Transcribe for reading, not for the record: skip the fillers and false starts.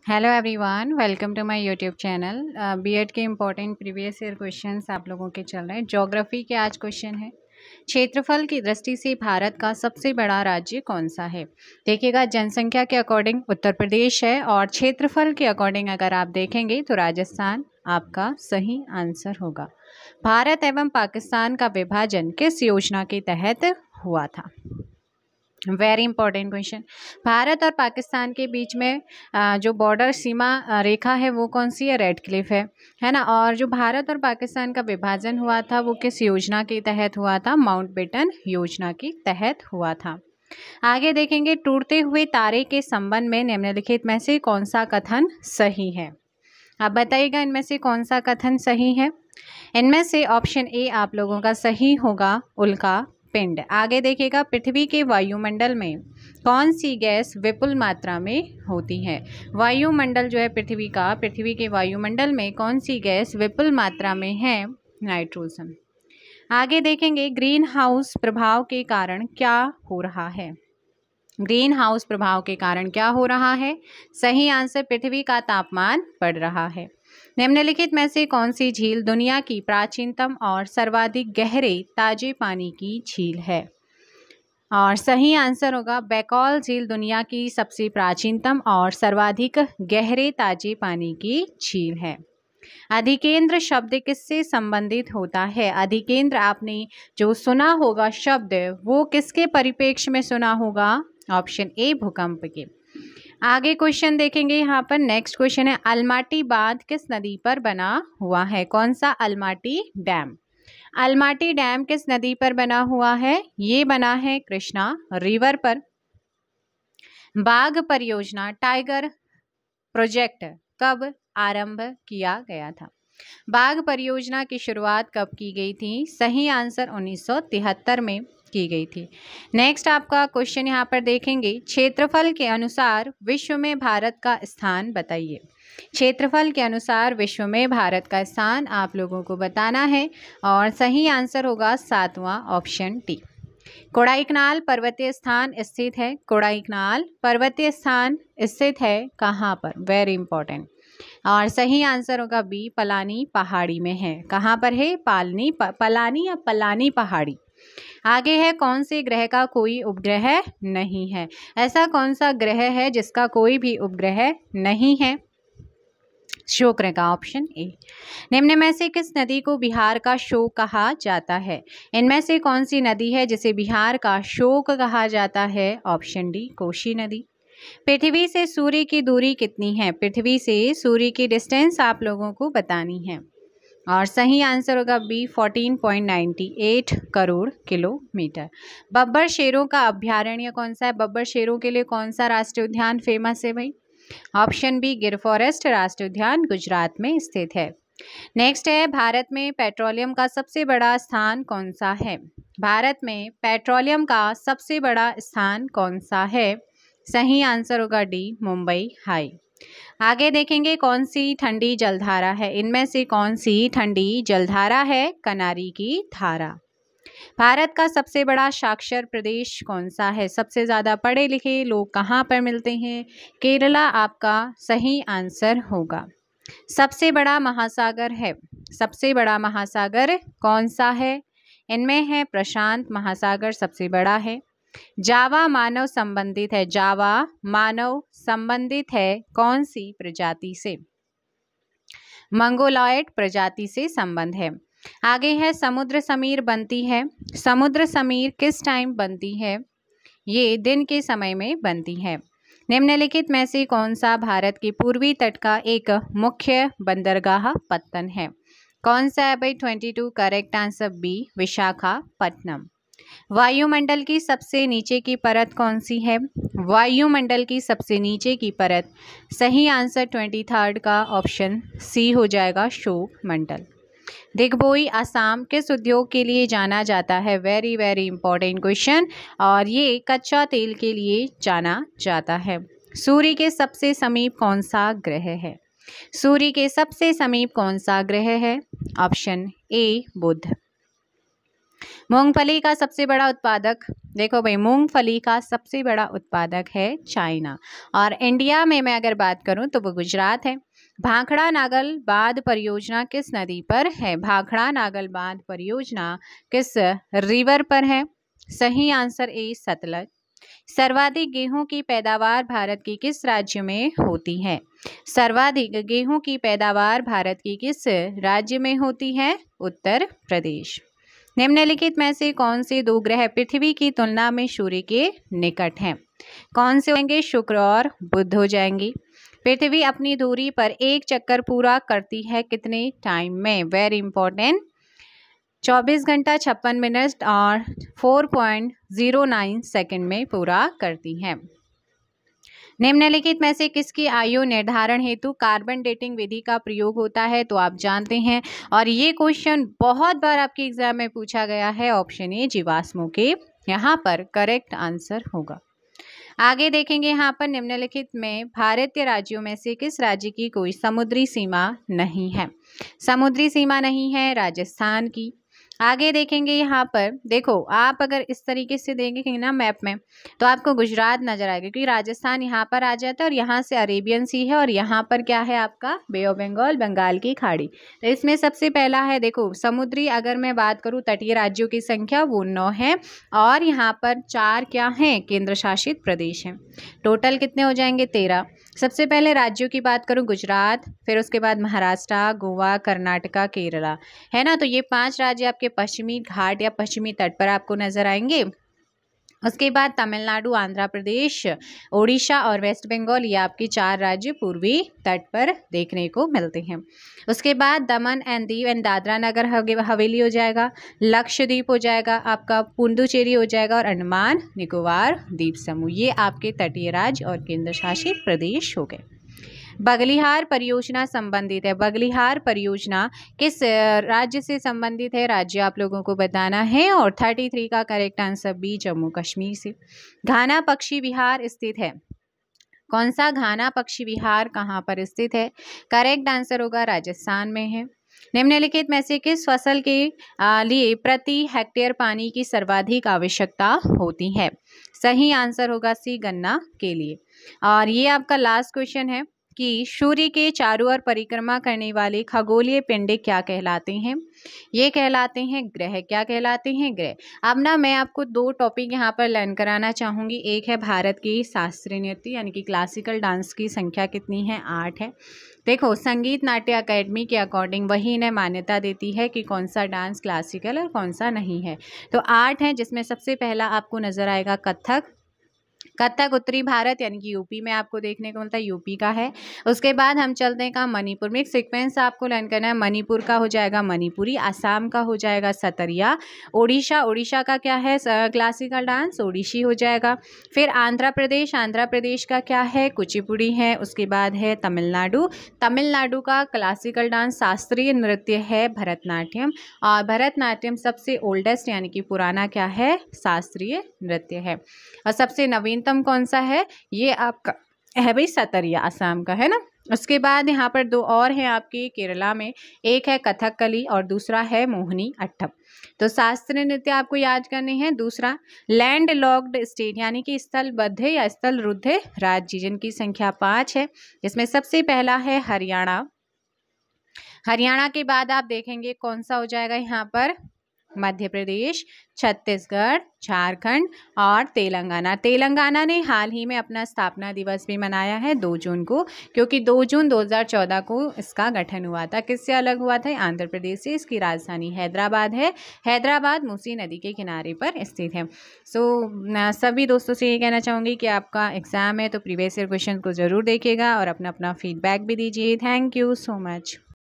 Hello everyone, welcome to my YouTube channel. BEd के important previous year questions आप लोगों के चल रहे हैं। ज्योग्राफी के आज क्वेश्चन है, क्षेत्रफल की दृष्टि से भारत का सबसे बड़ा राज्य कौन सा है। देखिएगा, जनसंख्या के अकॉर्डिंग उत्तर प्रदेश है और क्षेत्रफल के अकॉर्डिंग अगर आप देखेंगे तो राजस्थान आपका सही आंसर होगा। भारत एवं पाकिस्तान का विभाजन किस योजना के तहत हुआ था। Very important question. भारत और पाकिस्तान के बीच में जो बॉर्डर सीमा रेखा है वो कौन सी है, रेड क्लिफ है ना। और जो भारत और पाकिस्तान का विभाजन हुआ था वो किस योजना के तहत हुआ था, माउंटबेटन योजना के तहत हुआ था। आगे देखेंगे, टूटते हुए तारे के संबंध में निम्नलिखित में से कौन सा कथन सही है। आप बताइएगा इनमें से कौन सा कथन सही है। इनमें से ऑप्शन ए आप लोगों का सही होगा, उल्का पिंड। आगे देखिएगा, पृथ्वी के वायुमंडल में कौन सी गैस विपुल मात्रा में होती है। वायुमंडल जो है पृथ्वी के वायुमंडल में कौन सी गैस विपुल मात्रा में है, नाइट्रोजन। आगे देखेंगे, ग्रीन हाउस प्रभाव के कारण क्या हो रहा है। ग्रीन हाउस प्रभाव के कारण क्या हो रहा है, सही आंसर पृथ्वी का तापमान बढ़ रहा है। निम्नलिखित में से कौन सी झील दुनिया की प्राचीनतम और सर्वाधिक गहरे ताजे पानी की झील है। और सही आंसर होगा बैकॉल झील दुनिया की सबसे प्राचीनतम और सर्वाधिक गहरे ताजे पानी की झील है। अधिकेंद्र शब्द किससे संबंधित होता है। अधिकेंद्र आपने जो सुना होगा शब्द वो किसके परिप्रेक्ष्य में सुना होगा, ऑप्शन ए भूकंप के। आगे क्वेश्चन देखेंगे, यहाँ पर नेक्स्ट क्वेश्चन है, अलमाटी बांध किस नदी पर बना हुआ है। कौन सा, अलमाटी डैम। अलमाटी डैम किस नदी पर बना हुआ है, ये बना है कृष्णा रिवर पर। बाघ परियोजना टाइगर प्रोजेक्ट कब आरंभ किया गया था। बाघ परियोजना की शुरुआत कब की गई थी, सही आंसर 1973 में की गई थी। नेक्स्ट आपका क्वेश्चन यहाँ पर देखेंगे, क्षेत्रफल के अनुसार विश्व में भारत का स्थान बताइए। क्षेत्रफल के अनुसार विश्व में भारत का स्थान आप लोगों को बताना है और सही आंसर होगा 7वां ऑप्शन टी। कोडाईकनाल पर्वतीय स्थान स्थित है। कोडाईकनाल पर्वतीय स्थान स्थित है कहाँ पर, वेरी इंपॉर्टेंट। और सही आंसर होगा बी, पलानी पहाड़ी में है। कहाँ पर है, पलानी या पलानी पहाड़ी। आगे है, कौन से ग्रह का कोई उपग्रह नहीं है। ऐसा कौन सा ग्रह है जिसका कोई भी उपग्रह नहीं है, शुक्र का, ऑप्शन ए। निम्न में से किस नदी को बिहार का शोक कहा जाता है। इनमें से कौन सी नदी है जिसे बिहार का शोक कहा जाता है, ऑप्शन डी, कोसी नदी। पृथ्वी से सूर्य की दूरी कितनी है। पृथ्वी से सूर्य की डिस्टेंस आप लोगों को बतानी है और सही आंसर होगा बी, 14.98 करोड़ किलोमीटर। बब्बर शेरों का अभ्यारण्य कौन सा है। बब्बर शेरों के लिए कौन सा राष्ट्रीय उद्यान फेमस है भाई, ऑप्शन बी, गिर फॉरेस्ट राष्ट्रीय उद्यान गुजरात में स्थित है। नेक्स्ट है, भारत में पेट्रोलियम का सबसे बड़ा स्थान कौन सा है। भारत में पेट्रोलियम का सबसे बड़ा स्थान कौन सा है, सही आंसर होगा डी, मुंबई हाई। आगे देखेंगे, कौन सी ठंडी जलधारा है। इनमें से कौन सी ठंडी जलधारा है, कनारी की धारा। भारत का सबसे बड़ा साक्षर प्रदेश कौन सा है। सबसे ज़्यादा पढ़े लिखे लोग कहाँ पर मिलते हैं, केरला आपका सही आंसर होगा। सबसे बड़ा महासागर है, सबसे बड़ा महासागर कौन सा है। इनमें है प्रशांत महासागर सबसे बड़ा है। जावा मानव संबंधित है, जावा मानव संबंधित है कौन सी प्रजाति से, मंगोलॉयड प्रजाति से संबंध है। आगे है, समुद्र समीर बनती है। समुद्र समीर किस टाइम बनती है, ये दिन के समय में बनती है। निम्नलिखित में से कौन सा भारत के पूर्वी तट का एक मुख्य बंदरगाह पत्तन है। कौन सा है भाई, 22 करेक्ट आंसर बी, विशाखापट्टनम। वायुमंडल की सबसे नीचे की परत कौन सी है। वायुमंडल की सबसे नीचे की परत, सही आंसर 23 का ऑप्शन सी हो जाएगा, शोक मंडल। दिग्बोई असम किस उद्योग के लिए जाना जाता है। वेरी वेरी इंपॉर्टेंट क्वेश्चन, और ये कच्चा तेल के लिए जाना जाता है। सूर्य के सबसे समीप कौन सा ग्रह है। सूर्य के सबसे समीप कौन सा ग्रह है, ऑप्शन ए, बुध। मूंगफली का सबसे बड़ा उत्पादक, देखो भाई मूंगफली का सबसे बड़ा उत्पादक है चाइना। और इंडिया में मैं अगर बात करूं तो वो गुजरात है। भाखड़ा नागल बांध परियोजना किस नदी पर है? भाखड़ा नागल बांध परियोजना किस रिवर पर है? सही आंसर ए सतलज। सर्वाधिक गेहूं की पैदावार भारत की किस राज्य में होती है? सर्वाधिक गेहूं की पैदावार भारत की किस राज्य में होती है? उत्तर प्रदेश। निम्नलिखित में से कौन से दो ग्रह पृथ्वी की तुलना में सूर्य के निकट हैं? कौन से होंगे? शुक्र और बुध हो जाएंगे। पृथ्वी अपनी दूरी पर एक चक्कर पूरा करती है कितने टाइम में? वेरी इंपॉर्टेंट, 24 घंटा 56 मिनट और 4.09 सेकंड में पूरा करती है। निम्नलिखित में से किसकी आयु निर्धारण हेतु कार्बन डेटिंग विधि का प्रयोग होता है? तो आप जानते हैं, और ये क्वेश्चन बहुत बार आपके एग्जाम में पूछा गया है। ऑप्शन ए जीवाश्मों के यहाँ पर करेक्ट आंसर होगा। आगे देखेंगे यहाँ पर निम्नलिखित में भारतीय राज्यों में से किस राज्य की कोई समुद्री सीमा नहीं है? समुद्री सीमा नहीं है राजस्थान की। आगे देखेंगे यहाँ पर, देखो आप अगर इस तरीके से देखेंगे ना मैप में तो आपको गुजरात नजर आएगा, क्योंकि राजस्थान यहाँ पर आ जाता है और यहाँ से अरेबियन सी है और यहाँ पर क्या है आपका बे ऑफ बंगाल, बंगाल की खाड़ी। तो इसमें सबसे पहला है, देखो समुद्री अगर मैं बात करूँ तटीय राज्यों की संख्या वो 9 है और यहाँ पर 4 क्या हैं? केंद्र शासित प्रदेश हैं। टोटल कितने हो जाएंगे? 13। सबसे पहले राज्यों की बात करूं गुजरात, फिर उसके बाद महाराष्ट्र, गोवा, कर्नाटका, केरला, है ना। तो ये 5 राज्य आपके पश्चिमी घाट या पश्चिमी तट पर आपको नजर आएंगे। उसके बाद तमिलनाडु, आंध्र प्रदेश, ओडिशा और वेस्ट बंगाल, ये आपके 4 राज्य पूर्वी तट पर देखने को मिलते हैं। उसके बाद दमन एंड दीव एंड दादरा नगर हवेली हो जाएगा, लक्षद्वीप हो जाएगा, आपका पुडुचेरी हो जाएगा और अंडमान निकोबार द्वीप समूह, ये आपके तटीय राज्य और केंद्र शासित प्रदेश हो गए। बगलिहार परियोजना संबंधित है। बगलिहार परियोजना किस राज्य से संबंधित है? राज्य आप लोगों को बताना है और 33 का correct answer B Jammu Kashmir से। घाना पक्षी विहार स्थित है। कौन सा घाना पक्षी विहार कहाँ पर स्थित है? करेक्ट आंसर होगा राजस्थान में है। निम्नलिखित में से किस फसल के लिए प्रति हेक्टेयर पानी की सर्वाधिक आवश्यकता होती है? सही आंसर होगा सी गन्ना के लिए। और ये आपका लास्ट क्वेश्चन है कि सूर्य के चारों ओर परिक्रमा करने वाले खगोलीय पिंड क्या कहलाते हैं? ये कहलाते हैं ग्रह। क्या कहलाते हैं? ग्रह। अब ना मैं आपको 2 टॉपिक यहाँ पर लर्न कराना चाहूँगी। एक है भारत की शास्त्रीय नृत्य यानी कि क्लासिकल डांस की संख्या कितनी है? 8 है। देखो संगीत नाट्य अकेडमी के अकॉर्डिंग वही इन्हें मान्यता देती है कि कौन सा डांस क्लासिकल और कौन सा नहीं है। तो 8 है, जिसमें सबसे पहला आपको नजर आएगा कथक। कथक उत्तरी भारत यानी कि यूपी में आपको देखने को मिलता है, यूपी का है। उसके बाद हम चलते हैं मणिपुर में। एक सीक्वेंस आपको लर्न करना है। मणिपुर का हो जाएगा मणिपुरी, असम का हो जाएगा सतरिया, ओडिशा का क्या है क्लासिकल डांस? ओडिशी हो जाएगा। फिर आंध्र प्रदेश का क्या है? कुचिपुड़ी है। उसके बाद है तमिलनाडु का क्लासिकल डांस शास्त्रीय नृत्य है भरतनाट्यम, और भरतनाट्यम सबसे ओल्डेस्ट यानी कि पुराना क्या है? शास्त्रीय नृत्य है। और सबसे नवीनतम कौन सा है? ये आपका है भाई सतरिया, असम का है ना। उसके बाद यहाँ पर 2 और हैं आपके केरला में, एक है कथकली और दूसरा है मोहिनी अट्टम। तो शास्त्रीय नृत्य आपको याद करने हैं। दूसरा लैंड लॉक्ड स्टेट यानी कि स्थलबद्ध या स्थलरुद्ध राज्य, जिनकी संख्या 5 है, जिसमें सबसे पहला है हरियाणा। हरियाणा के बाद आप देखेंगे कौन सा हो जाएगा यहाँ पर? मध्य प्रदेश, छत्तीसगढ़, झारखंड और तेलंगाना ने हाल ही में अपना स्थापना दिवस भी मनाया है 2 जून को, क्योंकि 2 जून 2014 को इसका गठन हुआ था। किससे अलग हुआ था? आंध्र प्रदेश से। इसकी राजधानी हैदराबाद है। हैदराबाद मूसी नदी के किनारे पर स्थित है। सभी दोस्तों से ये कहना चाहूँगी कि आपका एग्जाम है तो प्रीवियस ईयर क्वेश्चन को ज़रूर देखिएगा और अपना फीडबैक भी दीजिए। Thank you so much.